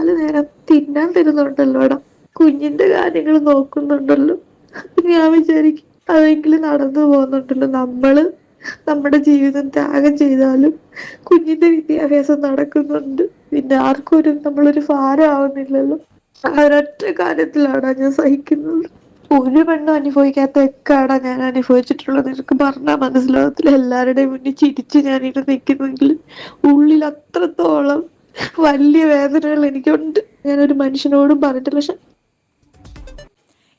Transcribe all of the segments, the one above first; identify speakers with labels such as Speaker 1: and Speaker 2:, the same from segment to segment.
Speaker 1: 4 നേരം തിന്നാൻ തരുന്നുണ്ടല്ലോടാ, കുഞ്ഞിന്റെ കാര്യങ്ങൾ നോക്കുന്നുണ്ടല്ലോ. ഞാൻ വിചാരിക്കും അതെങ്കിലും നടന്നു പോകുന്നുണ്ടല്ലോ. നമ്മുടെ ജീവിതം ത്യാഗം ചെയ്താലും കുഞ്ഞിന്റെ വിദ്യാഭ്യാസം നടക്കുന്നുണ്ട്. പിന്നെ ആർക്കും നമ്മളൊരു ഭാരമാവുന്നില്ലല്ലോ. ആ ഒരൊറ്റ കാര്യത്തിലാണ് ഞാൻ സഹിക്കുന്നത്. ഒരു പെണ്ണും അനുഭവിക്കാത്ത എക്കാടാ ഞാൻ അനുഭവിച്ചിട്ടുള്ളത്. നിനക്ക് പറഞ്ഞാൽ മനസ്സിലാവത്തില്ല. എല്ലാവരുടെയും മുന്നിൽ ചിരിച്ച് ഞാനിട്ട് നിൽക്കുന്നെങ്കിൽ ഉള്ളിൽ അത്രത്തോളം വലിയ വേദനകൾ എനിക്കുണ്ട്. ഞാനൊരു മനുഷ്യനോടും പറഞ്ഞിട്ടില്ല. പക്ഷെ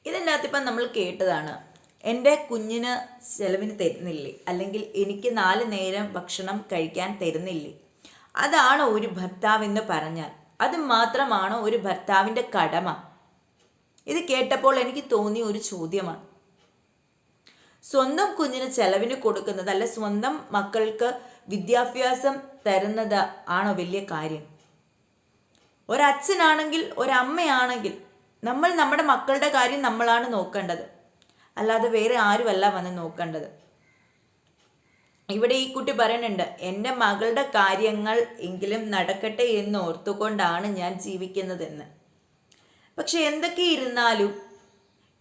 Speaker 2: ഇതിൻ്റെ അകത്ത് ഇപ്പം നമ്മൾ കേട്ടതാണ്, എൻ്റെ കുഞ്ഞിന് ചെലവിന് തരുന്നില്ലേ, അല്ലെങ്കിൽ എനിക്ക് 4 നേരം ഭക്ഷണം കഴിക്കാൻ തരുന്നില്ലേ. അതാണോ ഒരു ഭർത്താവ് എന്ന് പറഞ്ഞാൽ? അത് മാത്രമാണോ ഒരു ഭർത്താവിൻ്റെ കടമ? ഇത് കേട്ടപ്പോൾ എനിക്ക് തോന്നിയ ഒരു ചോദ്യമാണ്. സ്വന്തം കുഞ്ഞിന് ചെലവിന് കൊടുക്കുന്നത്, അല്ല സ്വന്തം മക്കൾക്ക് വിദ്യാഭ്യാസം തരുന്നത് ആണോ വലിയ കാര്യം? ഒരച്ഛനാണെങ്കിൽ ഒരമ്മയാണെങ്കിൽ നമ്മുടെ മക്കളുടെ കാര്യം നമ്മളാണ് നോക്കേണ്ടത്, അല്ലാതെ വേറെ ആരുമല്ല വന്ന് നോക്കേണ്ടത്. ഇവിടെ ഈ കുട്ടി പറയുന്നുണ്ട്, എൻ്റെ മകളുടെ കാര്യങ്ങൾ എങ്കിലും നടക്കട്ടെ എന്ന് ഓർത്തുകൊണ്ടാണ് ഞാൻ ജീവിക്കുന്നതെന്ന്. പക്ഷെ എന്തൊക്കെ ഇരുന്നാലും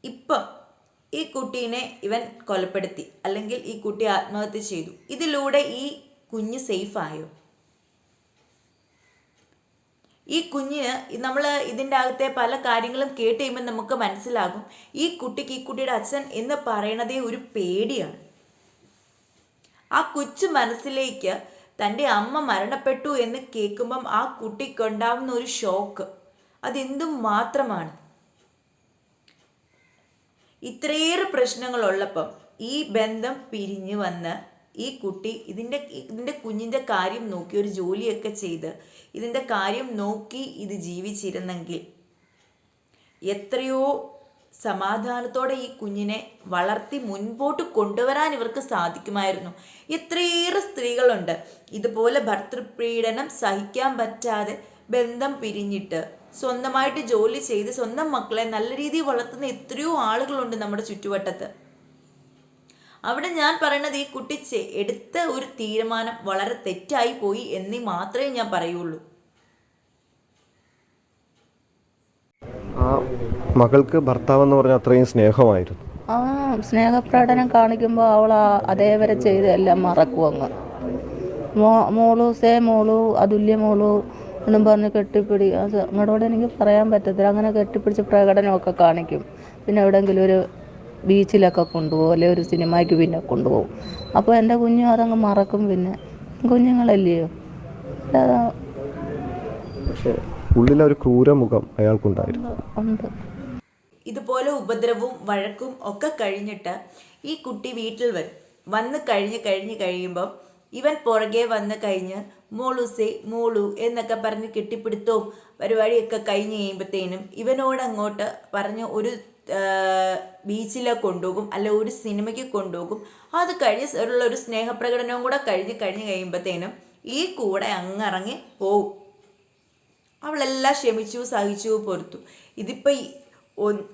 Speaker 2: ഇപ്പം ഈ കുട്ടീനെ ഇവൻ കൊലപ്പെടുത്തി, അല്ലെങ്കിൽ ഈ കുട്ടി ആത്മഹത്യ ചെയ്തു. ഇതിലൂടെ ഈ കുഞ്ഞ് സേഫായോ? ഈ കുഞ്ഞിന് നമ്മൾ ഇതിൻ്റെ അകത്തെ പല കാര്യങ്ങളും കേട്ട് കഴിയുമ്പോൾ നമുക്ക് മനസ്സിലാകും, ഈ കുട്ടിയുടെ അച്ഛൻ എന്ന് പറയണതേ ഒരു പേടിയാണ്. ആ കൊച്ചു മനസ്സിലേക്ക് തൻ്റെ അമ്മ മരണപ്പെട്ടു എന്ന് കേൾക്കുമ്പം ആ കുട്ടിക്കുണ്ടാവുന്ന ഒരു ഷോക്ക് അതെന്തും മാത്രമാണ്. ഇത്രയേറെ പ്രശ്നങ്ങളുള്ളപ്പം ഈ ബന്ധം പിരിഞ്ഞു വന്ന് ഈ കുട്ടി ഇതിൻ്റെ കുഞ്ഞിൻ്റെ കാര്യം നോക്കി ഒരു ജോലിയൊക്കെ ചെയ്ത് ഇതിൻ്റെ കാര്യം നോക്കി ഇത് ജീവിച്ചിരുന്നെങ്കിൽ എത്രയോ സമാധാനത്തോടെ ഈ കുഞ്ഞിനെ വളർത്തി മുൻപോട്ട് കൊണ്ടുവരാൻ ഇവർക്ക് സാധിക്കുമായിരുന്നു. എത്രയേറെ സ്ത്രീകളുണ്ട് ഇതുപോലെ ഭർതൃപീഡനം സഹിക്കാൻ പറ്റാതെ ബന്ധം പിരിഞ്ഞിട്ട് സ്വന്തമായിട്ട് ജോലി ചെയ്ത് സ്വന്തം മക്കളെ നല്ല രീതിയിൽ വളർത്തുന്ന എത്രയോ ആളുകളുണ്ട് നമ്മുടെ ചുറ്റുവട്ടത്ത്. അവിടെ ഞാൻ പറയുന്നത്, ഈ കുട്ടി എടുത്ത ഒരു തീരുമാനം വളരെ തെറ്റായി പോയി എന്ന് മാത്രമേ ഞാൻ പറയുള്ളൂ.
Speaker 3: ആ മകൾക്ക് ഭർത്താവെന്ന് പറഞ്ഞാൽ അത്രയും സ്നേഹമായിരുന്നു.
Speaker 4: ആ സ്നേഹപ്രകടനം കാണിക്കുമ്പോൾ അവൾ അതേവരെ ചെയ്ത് എല്ലാം മറക്കും അങ്ങ്. മോളു അതുല്യ മോളു എന്നും പറഞ്ഞ് കെട്ടിപ്പിടി, അത് അങ്ങോട്ടോടെ എനിക്ക് പറയാൻ പറ്റത്തില്ല. അങ്ങനെ കെട്ടിപ്പിടിച്ച് പ്രകടനമൊക്കെ കാണിക്കും. പിന്നെ എവിടെയെങ്കിലും ഒരു ബീച്ചിലൊക്കെ കൊണ്ടുപോകും, അല്ലെങ്കിൽ ഒരു സിനിമയ്ക്ക് പിന്നെ കൊണ്ടുപോകും. അപ്പോൾ എൻ്റെ കുഞ്ഞും അതങ്ങ് മറക്കും. പിന്നെ കുഞ്ഞുങ്ങളല്ലയോ.
Speaker 3: പക്ഷേ ഉള്ളിലൊരു ക്രൂരമുഖം അയാൾക്കുണ്ടായിരുന്നു.
Speaker 4: ഉണ്ട്.
Speaker 2: ഇതുപോലെ ഉപദ്രവവും വഴക്കും ഒക്കെ കഴിഞ്ഞിട്ട് ഈ കുട്ടി വീട്ടിൽ വന്ന് കഴിയുമ്പം ഇവൻ പുറകെ വന്ന് കഴിഞ്ഞ് മോളു എന്നൊക്കെ പറഞ്ഞ് കെട്ടിപ്പിടുത്തവും പരിപാടിയൊക്കെ കഴിഞ്ഞ് കഴിയുമ്പോഴത്തേനും ഇവനോട് അങ്ങോട്ട് പറഞ്ഞ് ഒരു ബീച്ചിലേക്ക് കൊണ്ടുപോകും, അല്ല ഒരു സിനിമയ്ക്ക് കൊണ്ടുപോകും. അത് കഴിഞ്ഞ് ഉള്ള ഒരു സ്നേഹപ്രകടനവും കൂടെ കഴിഞ്ഞ് കഴിയുമ്പോഴത്തേനും ഈ കൂടെ അങ്ങിറങ്ങി പോവും. അവളെല്ലാം ക്ഷമിച്ചു, സഹിച്ചു, പൊറുത്തു. ഇതിപ്പോൾ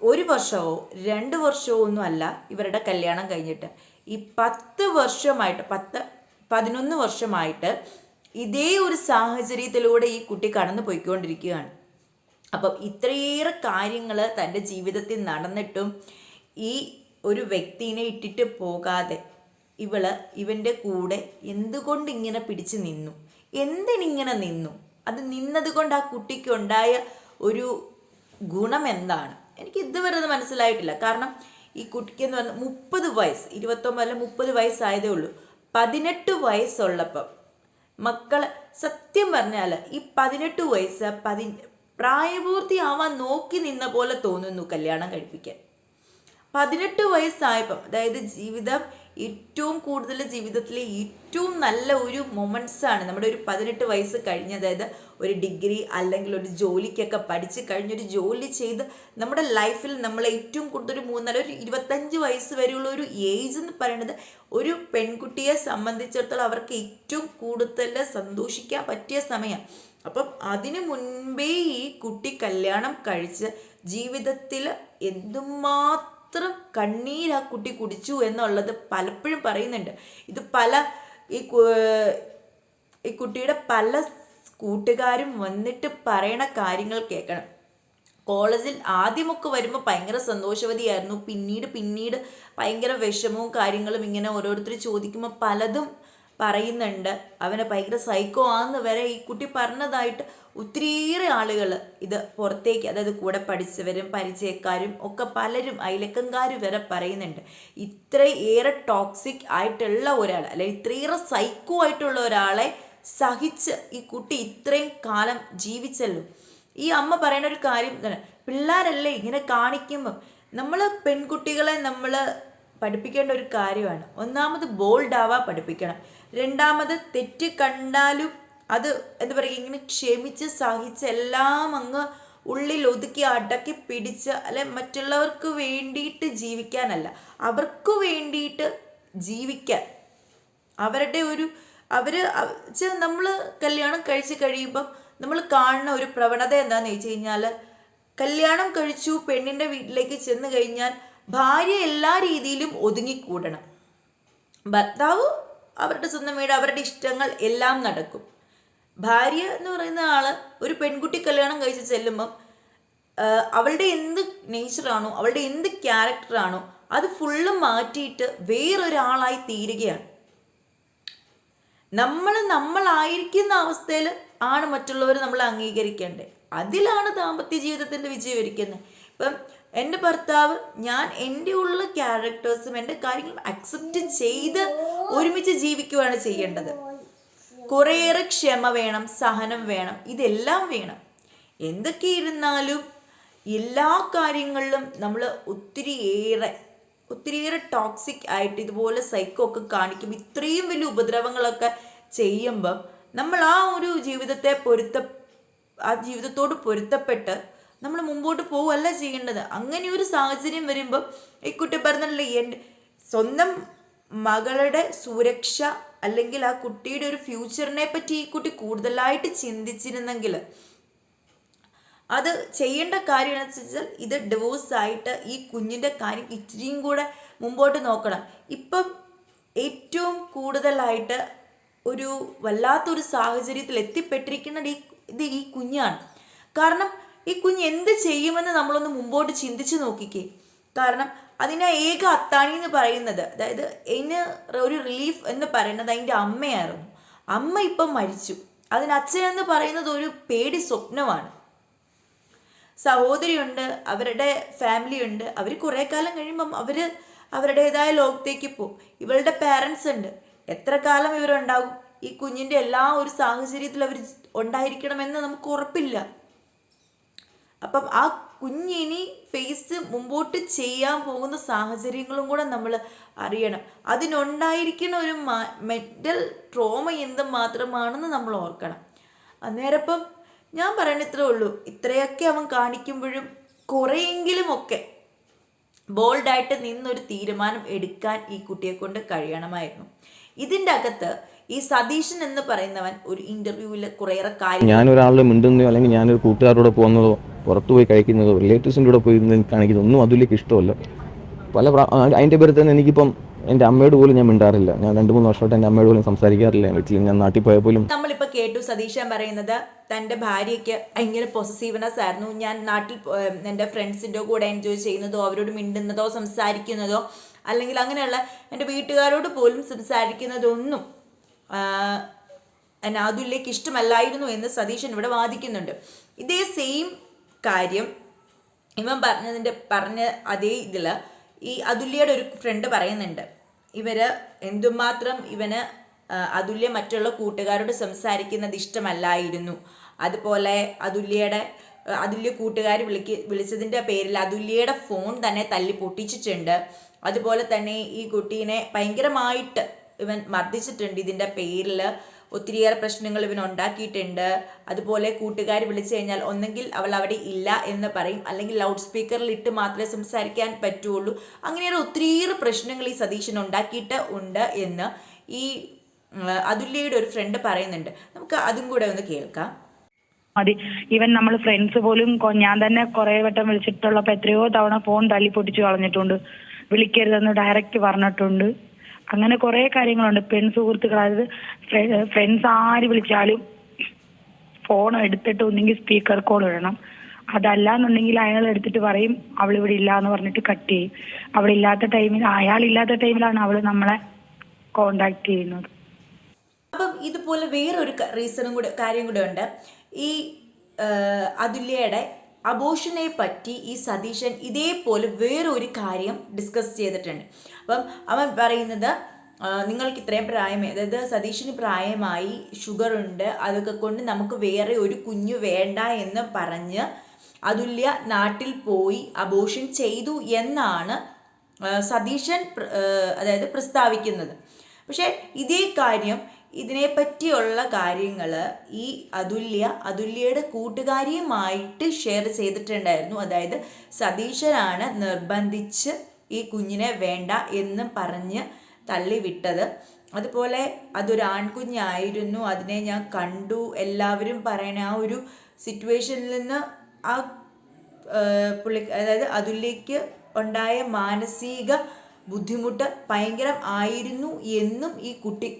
Speaker 2: 1 വർഷമോ 2 വർഷമോ ഒന്നും അല്ല ഇവരുടെ കല്യാണം കഴിഞ്ഞിട്ട്. ഈ 10 വർഷമായിട്ട് 11 വർഷമായിട്ട് ഇതേ ഒരു സാഹചര്യത്തിലൂടെ ഈ കുട്ടി കടന്നു പോയിക്കൊണ്ടിരിക്കുകയാണ്. അപ്പം ഇത്രയേറെ കാര്യങ്ങൾ തൻ്റെ ജീവിതത്തിൽ നടന്നിട്ടും ഈ ഒരു വ്യക്തിനെ ഇട്ടിട്ട് പോകാതെ ഇവൻ്റെ കൂടെ എന്തുകൊണ്ട് ഇങ്ങനെ പിടിച്ചു നിന്നു? എന്തിനിങ്ങനെ നിന്നു? അത് നിന്നത് കൊണ്ട് ആ കുട്ടിക്ക് ഉണ്ടായ ഒരു ഗുണം എന്താണ്? എനിക്ക് ഇതുവരെ അത് മനസ്സിലായിട്ടില്ല. കാരണം ഈ കുട്ടിക്ക് എന്ന് പറഞ്ഞാൽ 30 വയസ്സ്, 29 അല്ല 30 വയസ്സായതേ ഉള്ളൂ. 18 വയസ്സുള്ളപ്പം മക്കളെ, സത്യം പറഞ്ഞാൽ ഈ 18 വയസ്സ് പ്രായപൂർത്തിയാവാൻ നോക്കി നിന്ന പോലെ തോന്നുന്നു കല്യാണം കഴിപ്പിക്കാൻ. 18 വയസ്സായപ്പം, അതായത് ജീവിതത്തിലെ ഏറ്റവും നല്ല ഒരു മൊമെൻറ്റ്സാണ് നമ്മുടെ ഒരു 18 വയസ്സ് കഴിഞ്ഞ്, അതായത് ഒരു ഡിഗ്രി അല്ലെങ്കിൽ ഒരു ജോലിക്കൊക്കെ പഠിച്ച് കഴിഞ്ഞൊരു ജോലി ചെയ്ത് നമ്മുടെ ലൈഫിൽ നമ്മൾ ഏറ്റവും കൂടുതൽ ഒരു 25 വയസ്സ് വരെയുള്ള ഒരു ഏജ് എന്ന് പറയുന്നത് ഒരു പെൺകുട്ടിയെ സംബന്ധിച്ചിടത്തോളം അവർക്ക് ഏറ്റവും കൂടുതൽ സന്തോഷിക്കാൻ പറ്റിയ സമയം. അപ്പം അതിനു മുൻപേ ഈ കുട്ടി കല്യാണം കഴിച്ച് ജീവിതത്തിൽ എന്തുമാത്രം കണ്ണീര് ആ കുട്ടി കുടിച്ചു എന്നുള്ളത് പലപ്പോഴും പറയുന്നുണ്ട്. ഇത് ഈ കുട്ടിയുടെ പല കൂട്ടുകാരും വന്നിട്ട് പറയണ കാര്യങ്ങൾ കേൾക്കണം. കോളേജിൽ ആദ്യമൊക്കെ വരുമ്പോൾ ഭയങ്കര സന്തോഷവതിയായിരുന്നു. പിന്നീട് ഭയങ്കര വിഷമവും കാര്യങ്ങളും ഇങ്ങനെ ഓരോരുത്തർ ചോദിക്കുമ്പോൾ പലതും പറയുന്നുണ്ട്. അവനെ ഭയങ്കര സൈക്കോ ആന്ന് വരെ ഈ കുട്ടി പറഞ്ഞതായിട്ട് ഒത്തിരിയേറെ ആളുകൾ ഇത് പുറത്തേക്ക്, അതായത് കൂടെ പഠിച്ചവരും പരിചയക്കാരും ഒക്കെ പലരും അയലക്കംകാർ വരെ പറയുന്നുണ്ട്. ഇത്രയേറെ ടോക്സിക് ആയിട്ടുള്ള ഒരാൾ, അല്ലെങ്കിൽ ഇത്രയേറെ സൈക്കോ ആയിട്ടുള്ള ഒരാളെ സഹിച്ച് ഈ കുട്ടി ഇത്രയും കാലം ജീവിച്ചല്ലോ. ഈ അമ്മ പറയുന്ന ഒരു കാര്യം തന്നെ, പിള്ളേരല്ലേ ഇങ്ങനെ കാണിക്കുമ്പം നമ്മൾ പെൺകുട്ടികളെ നമ്മൾ പഠിപ്പിക്കേണ്ട ഒരു കാര്യമാണ്. ഒന്നാമത് ബോൾഡാവാൻ പഠിപ്പിക്കണം. രണ്ടാമത് തെറ്റ് കണ്ടാലും അത് എന്താ പറയുക, ഇങ്ങനെ ക്ഷമിച്ച് സഹിച്ച് എല്ലാം അങ്ങ് ഉള്ളിൽ ഒതുക്കി അടക്കി പിടിച്ച്, അല്ലെ മറ്റുള്ളവർക്ക് വേണ്ടിയിട്ട് ജീവിക്കാനല്ല, അവർക്ക് വേണ്ടിയിട്ട് ജീവിക്കാൻ. അവരുടെ ഒരു നമ്മൾ കല്യാണം കഴിച്ച് കഴിയുമ്പം നമ്മൾ കാണുന്ന ഒരു പ്രവണത എന്താണെന്ന് വെച്ച് കഴിഞ്ഞാൽ, കല്യാണം കഴിച്ചു പെണ്ണിൻ്റെ വീട്ടിലേക്ക് ചെന്ന് കഴിഞ്ഞാൽ ഭാര്യ എല്ലാ രീതിയിലും ഒതുങ്ങിക്കൂടണം. ഭർത്താവ് അവരുടെ സ്വന്തം വീട്, അവരുടെ ഇഷ്ടങ്ങൾ എല്ലാം നടക്കും. ഭാര്യ എന്ന് പറയുന്ന ആള് ഒരു പെൺകുട്ടി കല്യാണം കഴിച്ച് ചെല്ലുമ്പം അവളുടെ എന്ത് നേച്ചറാണോ, അവളുടെ എന്ത് ക്യാരക്ടറാണോ അത് ഫുള്ള് മാറ്റിയിട്ട് വേറൊരാളായി തീരുകയാണ്. നമ്മളായിരിക്കുന്ന അവസ്ഥയിൽ ആണ് മറ്റുള്ളവർ നമ്മളെ അംഗീകരിക്കേണ്ടത്. അതിലാണ് ദാമ്പത്യ ജീവിതത്തിൻ്റെ വിജയം ഇരിക്കുന്നത്. ഇപ്പം എൻ്റെ ഭർത്താവ്, ഞാൻ എൻ്റെ ഉള്ള ക്യാരക്ടേഴ്സും എൻ്റെ കാര്യങ്ങളും അക്സെപ്റ്റ് ചെയ്ത് ഒരുമിച്ച് ജീവിക്കുകയാണ് ചെയ്യേണ്ടത്. കുറേയേറെ ക്ഷമ വേണം, സഹനം വേണം, ഇതെല്ലാം വേണം. എന്തൊക്കെ ഇരുന്നാലും എല്ലാ കാര്യങ്ങളിലും നമ്മൾ ഒത്തിരിയേറെ ടോക്സിക് ആയിട്ട് ഇതുപോലെ സൈക്കോ ഒക്കെ കാണിക്കും. ഇത്രയും വലിയ ഉപദ്രവങ്ങളൊക്കെ ചെയ്യുമ്പം നമ്മൾ ആ ഒരു ജീവിതത്തോട് പൊരുത്തപ്പെട്ട് നമ്മൾ മുമ്പോട്ട് പോവുകയല്ല ചെയ്യേണ്ടത്. അങ്ങനെ ഒരു സാഹചര്യം വരുമ്പം ഈ കുട്ടി പറഞ്ഞല്ലേ, എൻ്റെ സ്വന്തം മകളുടെ സുരക്ഷ അല്ലെങ്കിൽ ആ കുട്ടിയുടെ ഒരു ഫ്യൂച്ചറിനെ പറ്റി ഈ കുട്ടി കൂടുതലായിട്ട് ചിന്തിച്ചിരുന്നെങ്കിൽ അത് ചെയ്യേണ്ട കാര്യം എന്ന് വെച്ചാൽ ഇത് ഡിവോഴ്സായിട്ട് ഈ കുഞ്ഞിൻ്റെ കാര്യം ഇച്ചിരിയും കൂടെ മുമ്പോട്ട് നോക്കണം. ഇപ്പം ഏറ്റവും കൂടുതലായിട്ട് ഒരു വല്ലാത്തൊരു സാഹചര്യത്തിൽ എത്തിപ്പെട്ടിരിക്കുന്നത് ഈ കുഞ്ഞാണ്. കാരണം ഈ കുഞ്ഞ് എന്ത് ചെയ്യുമെന്ന് നമ്മളൊന്ന് മുമ്പോട്ട് ചിന്തിച്ച് നോക്കിക്കേ. കാരണം അതിനെ ഏക അത്താണി എന്ന് പറയുന്നത്, അതായത് അതിന് ഒരു റിലീഫ് എന്ന് പറയുന്നത് അതിൻ്റെ അമ്മയായിരുന്നു. അമ്മ ഇപ്പം മരിച്ചു. അതിന് അച്ഛനെന്ന് പറയുന്നത് ഒരു പേടി സ്വപ്നമാണ്. സഹോദരിയുണ്ട്, അവരുടെ ഫാമിലി ഉണ്ട്. അവർ കുറേ കാലം കഴിയുമ്പം അവരുടേതായ ലോകത്തേക്ക് പോകും. ഇവളുടെ പാരൻസ് ഉണ്ട്. എത്ര കാലം ഇവരുണ്ടാകും? ഈ കുഞ്ഞിൻ്റെ എല്ലാ ഒരു സാഹചര്യത്തിൽ അവർ ഉണ്ടായിരിക്കണമെന്ന് നമുക്ക് ഉറപ്പില്ല. അപ്പം ആ കുഞ്ഞിനി മുമ്പോട്ട് ചെയ്യാൻ പോകുന്ന സാഹചര്യങ്ങളും കൂടെ നമ്മൾ അറിയണം. അതിനുണ്ടായിരിക്കുന്ന ഒരു മെൻ്റൽ ട്രോമ എന്തും മാത്രമാണെന്ന് നമ്മൾ ഓർക്കണം. അന്നേരപ്പം ഞാൻ പറയുന്നത് ഇത്രേ ഉള്ളൂ. ഇത്രയൊക്കെ അവൻ കാണിക്കുമ്പോഴും കുറേയെങ്കിലും ഒക്കെ ബോൾഡായിട്ട് നിന്നൊരു തീരുമാനം എടുക്കാൻ ഈ കുട്ടിയെ കൊണ്ട് കഴിയണമായിരുന്നു. ഇതിൻ്റെ അകത്ത് ഈ സതീശൻ എന്ന് പറയുന്നവൻ ഒരു ഇന്റർവ്യൂവിൽ കുറേയേറെ കാര്യം,
Speaker 5: ഞാനൊരാളുടെ മിണ്ടുന്നതോ അല്ലെങ്കിൽ ഞാനൊരു കൂട്ടുകാരോടെ പോകുന്നതോ പുറത്തു പോയി കഴിക്കുന്നതോ റിലേറ്റീവ്സിൻ്റെ കൂടെ പോയി കാണിക്കുന്നതോ ഒന്നും അതിലേക്ക് ഇഷ്ടമല്ല. അതിൻ്റെ പേരിൽ തന്നെ എനിക്കിപ്പം എൻ്റെ അമ്മയോട് പോലും ഞാൻ മിണ്ടാറില്ല. ഞാൻ 2-3 വർഷമായിട്ട് എൻ്റെ അമ്മയോട് പോലും സംസാരിക്കാറില്ല. വീട്ടിൽ ഞാൻ നാട്ടിൽ പോയാൽ പോലും.
Speaker 2: നമ്മളിപ്പോൾ കേട്ടു സതീശൻ പറയുന്നത് തൻ്റെ ഭാര്യയ്ക്ക് ഭയങ്കര പൊസസീവ്നെസ് ആയിരുന്നു. ഞാൻ നാട്ടിൽ എൻ്റെ ഫ്രണ്ട്സിൻ്റെ കൂടെ എൻജോയ് ചെയ്യുന്നതോ അവരോട് മിണ്ടുന്നതോ സംസാരിക്കുന്നതോ അല്ലെങ്കിൽ അങ്ങനെയുള്ള എൻ്റെ വീട്ടുകാരോട് പോലും സംസാരിക്കുന്നതൊന്നും അതുല്യക്ക് ഇഷ്ടമല്ലായിരുന്നു എന്ന് സതീശൻ ഇവിടെ വാദിക്കുന്നുണ്ട്. ഇതേ സെയിം കാര്യം ഇവൻ പറഞ്ഞ അതേ ഇതിൽ ഈ അതുല്യയുടെ ഒരു ഫ്രണ്ട് പറയുന്നുണ്ട്. എന്തുമാത്രം ഇവന് അതുല്യ മറ്റുള്ള കൂട്ടുകാരോട് സംസാരിക്കുന്നത് ഇഷ്ടമല്ലായിരുന്നു. അതുപോലെ അതുല്യ കൂട്ടുകാർ വിളിച്ചതിൻ്റെ പേരിൽ അതുല്യയുടെ ഫോൺ തന്നെ തല്ലി പൊട്ടിച്ചിട്ടുണ്ട്. അതുപോലെ തന്നെ ഈ കുട്ടീനെ ഭയങ്കരമായിട്ട് ഇവൻ മർദ്ദിച്ചിട്ടുണ്ട്. ഇതിൻ്റെ പേരിൽ ഒത്തിരിയേറെ പ്രശ്നങ്ങൾ ഇവൻ ഉണ്ടാക്കിയിട്ടുണ്ട്. അതുപോലെ കൂട്ടുകാർ വിളിച്ചു കഴിഞ്ഞാൽ ഒന്നെങ്കിൽ അവൾ അവിടെ ഇല്ല എന്ന് പറയും, അല്ലെങ്കിൽ ലൗഡ് സ്പീക്കറിൽ ഇട്ട് മാത്രമേ സംസാരിക്കാൻ പറ്റുള്ളൂ. അങ്ങനെയുള്ള ഒത്തിരിയേറെ പ്രശ്നങ്ങൾ ഈ സതീശൻ ഉണ്ടാക്കിയിട്ട് ഉണ്ട് എന്ന് ഈ അതുല്യയുടെ ഒരു ഫ്രണ്ട് പറയുന്നുണ്ട്. നമുക്ക് അതും കൂടെ ഒന്ന് കേൾക്കാം.
Speaker 6: മതി. ഈവൻ നമ്മൾ ഫ്രണ്ട്സ് പോലും ഞാൻ തന്നെ കുറെ വട്ടം വിളിച്ചിട്ടുള്ളപ്പോൾ എത്രയോ തവണ ഫോൺ തല്ലി പൊട്ടിച്ചു കളഞ്ഞിട്ടുണ്ട്. വിളിക്കരുതെന്ന് ഡയറക്റ്റ് പറഞ്ഞിട്ടുണ്ട്. അങ്ങനെ കുറെ കാര്യങ്ങളുണ്ട്. സുഹൃത്തുക്കൾ, അതായത് ഫ്രണ്ട്സ് ആര് വിളിച്ചാലും ഫോൺ എടുത്തിട്ട് ഒന്നെങ്കിൽ സ്പീക്കർ കോൾ ഇടണം, അതല്ലാന്നുണ്ടെങ്കിൽ അയാൾ എടുത്തിട്ട് പറയും അവളിവിടെ ഇല്ല എന്ന് പറഞ്ഞിട്ട് കട്ട് ചെയ്യും. അയാളില്ലാത്ത ടൈമിലാണ് അവൾ നമ്മളെ കോണ്ടാക്ട് ചെയ്യുന്നത്.
Speaker 2: അപ്പം ഇതുപോലെ വേറൊരു കാര്യം കൂടെ ഉണ്ട്. ഈ അതുല്യയുടെ അബോഷനെ പറ്റി ഈ സതീശൻ ഇതേപോലെ വേറൊരു കാര്യം ഡിസ്കസ് ചെയ്തിട്ടുണ്ട്. അപ്പം അവൻ പറയുന്നത്, നിങ്ങൾക്ക് ഇത്രയും പ്രായമായി, അതായത് സതീശന് പ്രായമായി, ഷുഗർ ഉണ്ട്, അതൊക്കെ കൊണ്ട് നമുക്ക് വേറെ ഒരു കുഞ്ഞു വേണ്ട എന്ന് പറഞ്ഞ് അതുല്യ നാട്ടിൽ പോയി അബോഷൻ ചെയ്തു എന്നാണ് സതീശൻ അതായത് പ്രസ്താവിക്കുന്നത്. പക്ഷേ ഇതേ കാര്യം, ഇതിനെപ്പറ്റിയുള്ള കാര്യങ്ങൾ ഈ അതുല്യയുടെ കൂട്ടുകാരിയുമായിട്ട് ഷെയർ ചെയ്തിട്ടുണ്ടായിരുന്നു. അതായത് സതീശനാണ് നിർബന്ധിച്ച് ഈ കുഞ്ഞിനെ വേണ്ട എന്ന് പറഞ്ഞ് തള്ളിവിട്ടത്. അതുപോലെ അതൊരു ആൺകുഞ്ഞായിരുന്നു, അതിനെ ഞാൻ കണ്ടു, എല്ലാവരും പറയണ ആ ഒരു സിറ്റുവേഷനിൽ നിന്ന് ആ അതായത് അതുല്യക്ക് ഉണ്ടായ മാനസിക ബുദ്ധിമുട്ട് ഭയങ്കരം ആയിരുന്നു എന്നും ഈ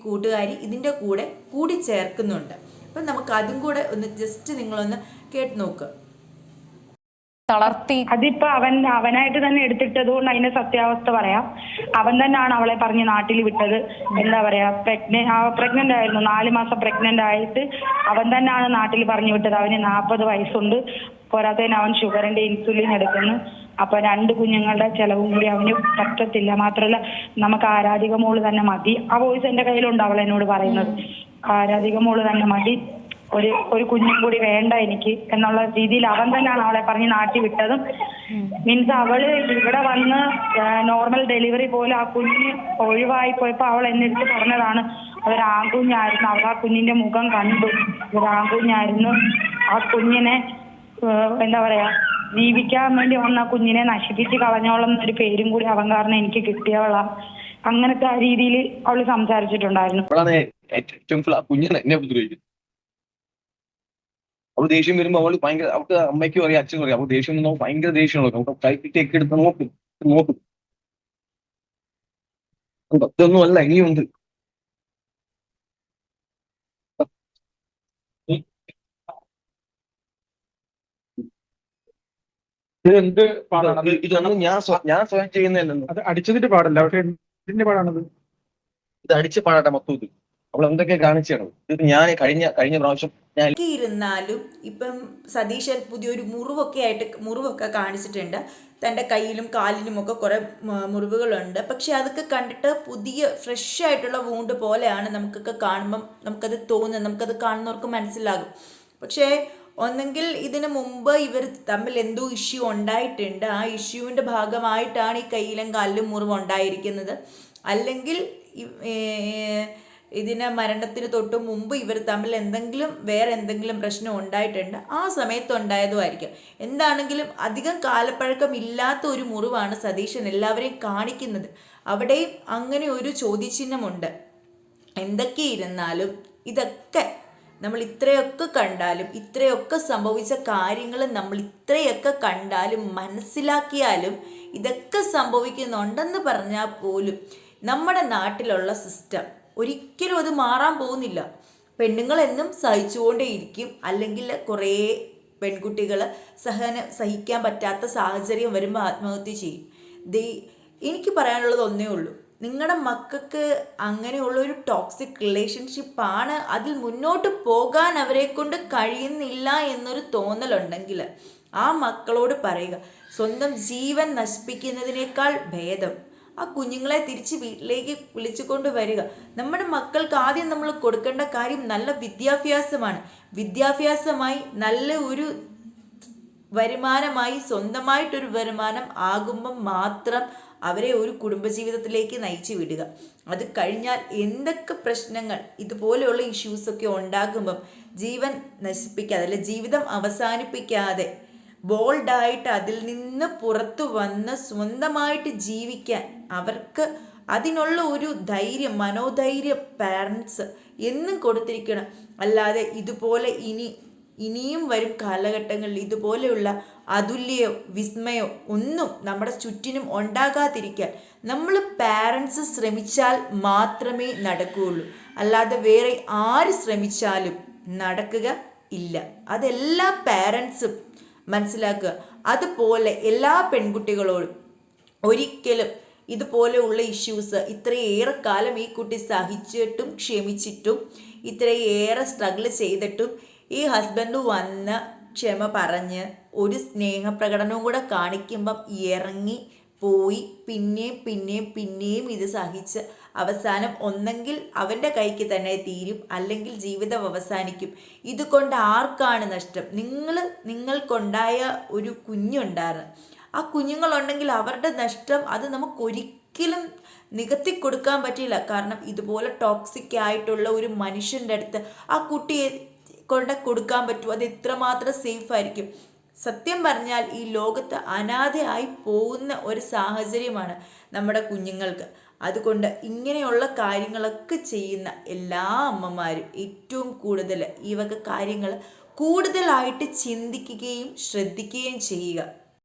Speaker 2: കൂട്ടുകാരി ഇതിൻ്റെ കൂടി ചേർക്കുന്നുണ്ട്. അപ്പം നമുക്ക് അതും കൂടെ ഒന്ന് ജസ്റ്റ് നിങ്ങളൊന്ന് കേട്ട് നോക്കുക.
Speaker 7: തളർത്തി
Speaker 6: അതിപ്പോ അവനായിട്ട് തന്നെ എടുത്തിട്ടത് കൊണ്ട് അതിന്റെ സത്യാവസ്ഥ പറയാം. അവൻ തന്നെയാണ് അവളെ പറഞ്ഞ് നാട്ടിൽ വിട്ടത്. എന്താ പറയാ, പ്രഗ്നന്റ് ആയിരുന്നു, 4 മാസം പ്രഗ്നന്റ് ആയിട്ട് അവൻ തന്നെയാണ് നാട്ടിൽ പറഞ്ഞു വിട്ടത്. അവന് 40 വയസ്സുണ്ട്, പോരാത്തതിന് അവൻ ഷുഗറിന്റെ ഇൻസുലിൻ എടുക്കുന്നു. അപ്പൊ 2 കുഞ്ഞുങ്ങളുടെ ചെലവും കൂടി അവന് പറ്റത്തില്ല. മാത്രമല്ല നമുക്ക് ആരാധിക മോള് തന്നെ മതി. ആ വോയിസ് എന്റെ കയ്യിലുണ്ട്, അവൾ എന്നോട് പറയുന്നത് ആരാധിക മോള് തന്നെ മതി, ഒരു കുഞ്ഞും കൂടി വേണ്ട എനിക്ക് എന്നുള്ള രീതിയിൽ അവൻ തന്നെയാണ് അവളെ പറഞ്ഞ് നാട്ടി വിട്ടതും. മീൻസ് അവള് ഇവിടെ വന്ന് നോർമൽ ഡെലിവറി പോലെ ആ കുഞ്ഞ് ഒഴിവായി പോയപ്പോ അവൾ എന്നെ അടുത്ത് പറഞ്ഞതാണ്, അതൊരു ആൺകുഞ്ഞായിരുന്നു, അവൾ ആ കുഞ്ഞിന്റെ മുഖം കണ്ടു, ഒരു ആൺകുഞ്ഞായിരുന്നു, ആ കുഞ്ഞിനെ എന്താ പറയാ ജീവിക്കാൻ വേണ്ടി വന്ന ആ കുഞ്ഞിനെ നശിപ്പിച്ച് കളഞ്ഞോളം എന്നൊരു പേരും കൂടി അവൻ കാരണം എനിക്ക് കിട്ടിയവളാ. അങ്ങനത്തെ ആ രീതിയിൽ അവള് സംസാരിച്ചിട്ടുണ്ടായിരുന്നു.
Speaker 5: അവൾ ദേഷ്യം വരുമ്പോൾ അവൾ ഭയങ്കര, അവൾക്ക് അമ്മയ്ക്കും അറിയാം അച്ഛനും അറിയാം, അവൾ ദേഷ്യം വന്നാൽ ഭയങ്കര ദേഷ്യമുള്ള നമുക്ക് കൈപ്പിറ്റൊക്കെ എടുത്ത് നോക്കും. ഇതൊന്നും അല്ല, ഇനിയുണ്ട്.
Speaker 8: എന്ത് പാടാണ്?
Speaker 5: ഇതൊന്നും ഞാൻ സ്വയം ചെയ്യുന്നതല്ലെന്ന്.
Speaker 8: അത് അടിച്ചതിന്റെ പാടല്ല, പക്ഷെ എന്തിന്റെ പാടാണത്?
Speaker 5: ഇത് അടിച്ച് പാടട്ടെ മൊത്തത്തിൽ. അവൾ എന്തൊക്കെ കാണിച്ചാണ് ഇത്. ഞാൻ കഴിഞ്ഞ പ്രാവശ്യം
Speaker 2: ഇരുന്നാലും ഇപ്പം സതീശൻ പുതിയൊരു മുറിവൊക്കെ കാണിച്ചിട്ടുണ്ട്. തൻ്റെ കയ്യിലും കാലിലുമൊക്കെ കുറേ മുറിവുകളുണ്ട്. പക്ഷെ അതൊക്കെ കണ്ടിട്ട് പുതിയ ഫ്രഷ് ആയിട്ടുള്ള വൂണ്ട് പോലെയാണ് നമുക്കൊക്കെ കാണുമ്പം നമുക്കത് തോന്നുന്നത്, നമുക്കത് കാണുന്നവർക്ക് മനസ്സിലാകും. പക്ഷേ ഒന്നെങ്കിൽ ഇതിന് മുമ്പ് ഇവർ തമ്മിൽ എന്തോ ഇഷ്യൂ ഉണ്ടായിട്ടുണ്ട്, ആ ഇഷ്യൂവിൻ്റെ ഭാഗമായിട്ടാണ് ഈ കയ്യിലും കാലിലും മുറിവ് ഉണ്ടായിരിക്കുന്നത്. അല്ലെങ്കിൽ ഇതിന് മരണത്തിന് തൊട്ട് മുമ്പ് ഇവർ തമ്മിൽ വേറെ എന്തെങ്കിലും പ്രശ്നം ഉണ്ടായിട്ടുണ്ട്, ആ സമയത്ത് ഉണ്ടായതുമായിരിക്കും. എന്താണെങ്കിലും അധികം കാലപ്പഴക്കം ഇല്ലാത്ത ഒരു മുറിവാണ് സതീശൻ എല്ലാവരെയും കാണിക്കുന്നത്. അവിടെയും അങ്ങനെ ഒരു ചോദ്യചിഹ്നമുണ്ട്. എന്തൊക്കെ ഇരുന്നാലും ഇതൊക്കെ നമ്മൾ ഇത്രയൊക്കെ കണ്ടാലും, ഇത്രയൊക്കെ സംഭവിച്ച കാര്യങ്ങൾ നമ്മൾ ഇത്രയൊക്കെ കണ്ടാലും മനസ്സിലാക്കിയാലും ഇതൊക്കെ സംഭവിക്കുന്നുണ്ടെന്ന് പറഞ്ഞാൽ പോലും നമ്മുടെ നാട്ടിലുള്ള സിസ്റ്റം ഒരിക്കലും അത് മാറാൻ പോകുന്നില്ല. പെണ്ണുങ്ങൾ എന്നും സഹിച്ചുകൊണ്ടേയിരിക്കും. അല്ലെങ്കിൽ കുറേ പെൺകുട്ടികൾ സഹിക്കാൻ പറ്റാത്ത സാഹചര്യം വരുമ്പോൾ ആത്മഹത്യ ചെയ്യും. എനിക്ക് പറയാനുള്ളത് ഒന്നേ ഉള്ളൂ, നിങ്ങളുടെ മക്കൾക്ക് അങ്ങനെയുള്ളൊരു ടോക്സിക് റിലേഷൻഷിപ്പാണ്, അതിൽ മുന്നോട്ട് പോകാൻ അവരെ കൊണ്ട് കഴിയുന്നില്ല എന്നൊരു തോന്നലുണ്ടെങ്കിൽ ആ മക്കളോട് പറയുക, സ്വന്തം ജീവൻ നശിപ്പിക്കുന്നതിനേക്കാൾ ഭേദം ആ കുഞ്ഞുങ്ങളെ തിരിച്ച് വീട്ടിലേക്ക് വിളിച്ചുകൊണ്ട് വരിക. നമ്മുടെ മക്കൾക്ക് ആദ്യം നമ്മൾ കൊടുക്കേണ്ട കാര്യം നല്ല വിദ്യാഭ്യാസമാണ്. വിദ്യാഭ്യാസമായി നല്ല ഒരു വരുമാനമായി, സ്വന്തമായിട്ടൊരു വരുമാനം ആകുമ്പം മാത്രം അവരെ ഒരു കുടുംബജീവിതത്തിലേക്ക് നയിച്ചു വിടുക. അത് കഴിഞ്ഞാൽ എന്തൊക്കെ പ്രശ്നങ്ങൾ ഇതുപോലെയുള്ള ഇഷ്യൂസൊക്കെ ഉണ്ടാകുമ്പം ജീവൻ നശിപ്പിക്കാതെ, അല്ലെ ജീവിതം അവസാനിപ്പിക്കാതെ ബോൾഡായിട്ട് അതിൽ നിന്ന് പുറത്തു വന്ന് സ്വന്തമായിട്ട് ജീവിക്കാൻ അവർക്ക് അതിനുള്ള ഒരു ധൈര്യം, മനോധൈര്യം പാരൻസ് എന്നും കൊടുത്തിരിക്കണം. അല്ലാതെ ഇതുപോലെ ഇനിയും വരും കാലഘട്ടങ്ങളിൽ ഇതുപോലെയുള്ള അതുല്യോ വിസ്മയോ ഒന്നും നമ്മുടെ ചുറ്റിനും ഉണ്ടാകാതിരിക്കാൻ നമ്മൾ പാരൻസ് ശ്രമിച്ചാൽ മാത്രമേ നടക്കുകയുള്ളൂ. അല്ലാതെ വേറെ ആര് ശ്രമിച്ചാലും നടക്കുക ഇല്ല. അതെല്ലാ പാരൻസും മനസ്സിലാക്കുക. അതുപോലെ എല്ലാ പെൺകുട്ടികളോടും ഒരിക്കലും ഇതുപോലെയുള്ള ഇഷ്യൂസ് ഇത്രയേറെ കാലം ഈ കുട്ടി സഹിച്ചിട്ടും ക്ഷമിച്ചിട്ടും ഇത്രയേറെ സ്ട്രഗിൾ ചെയ്തിട്ടും ഈ ഹസ്ബൻഡ് വന്ന് ക്ഷമ പറഞ്ഞ് ഒരു സ്നേഹപ്രകടനവും കൂടെ കാണിക്കുമ്പം ഇറങ്ങി പോയി പിന്നെയും ഇത് സഹിച്ച് അവസാനം ഒന്നെങ്കിൽ അവൻ്റെ കൈക്ക് തന്നെ തീരും, അല്ലെങ്കിൽ ജീവിതം അവസാനിക്കും. ഇതുകൊണ്ട് ആർക്കാണ് നഷ്ടം? നിങ്ങൾക്കുണ്ടായ ഒരു കുഞ്ഞുണ്ടായിരുന്നു, ആ കുഞ്ഞുങ്ങളുണ്ടെങ്കിൽ അവരുടെ നഷ്ടം അത് നമുക്കൊരിക്കലും നികത്തി കൊടുക്കാൻ പറ്റില്ല. കാരണം ഇതുപോലെ ടോക്സിക് ആയിട്ടുള്ള ഒരു മനുഷ്യൻ്റെ അടുത്ത് ആ കുട്ടിയെ കൊടുക്കാൻ പറ്റും. അത് എത്രമാത്രം സേഫ് ആയിരിക്കും? സത്യം പറഞ്ഞാൽ ഈ ലോകത്ത് അനാഥയായി പോകുന്ന ഒരു സാഹചര്യമാണ് നമ്മുടെ കുഞ്ഞുങ്ങൾക്ക്. അതുകൊണ്ട് ഇങ്ങനെയുള്ള കാര്യങ്ങളൊക്കെ ചെയ്യുന്ന എല്ലാ അമ്മമാരും ഏറ്റവും കൂടുതൽ ഈ വക കാര്യങ്ങൾ കൂടുതലായിട്ട് ചിന്തിക്കുകയും ശ്രദ്ധിക്കുകയും ചെയ്യുക.